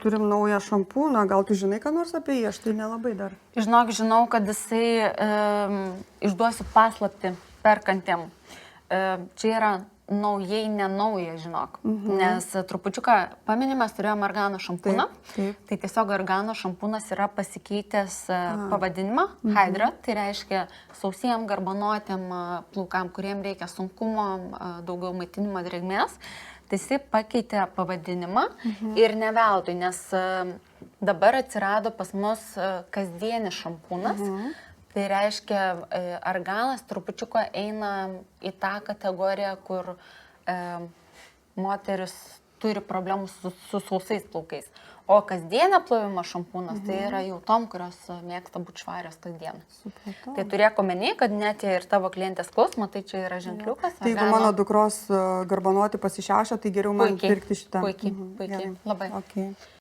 Turim naują šampūną, gal tu žinai, ką nors apie jį, aš tai nelabai dar. Žinok, žinau, kad jisai, išduosiu paslaptį perkantiem. Čia yra naujai nenauja, žinok. Nes trupučiuką paminimės turėjome argano šampūną. Taip. Tai tiesiog argano šampūnas yra pasikeitęs pavadinimą. Hydra, tai reiškia sausiem, garbanotėm plaukam, kuriem reikia sunkumo, daugiau maitinimo drėgmės. Tai jisai pakeitė pavadinimą ir ne veltui, nes dabar atsirado pas mus kasdienis šampūnas. Tai reiškia, arganas trupučiuką eina į tą kategoriją, kur moteris turi problemų su sausais plaukais. O kasdienio plovimo šampūnas tai yra jau tom, kurios mėgsta būti švarios kasdien. Supratau. Tai turėk omeny, kad net jei ir tavo klientės klausoma, tai čia yra ženkliukas. Tai jeigu mano dukros garbanoti pasišiaušia, tai geriau man pirkti šitą. Puikiai, labai. Okay.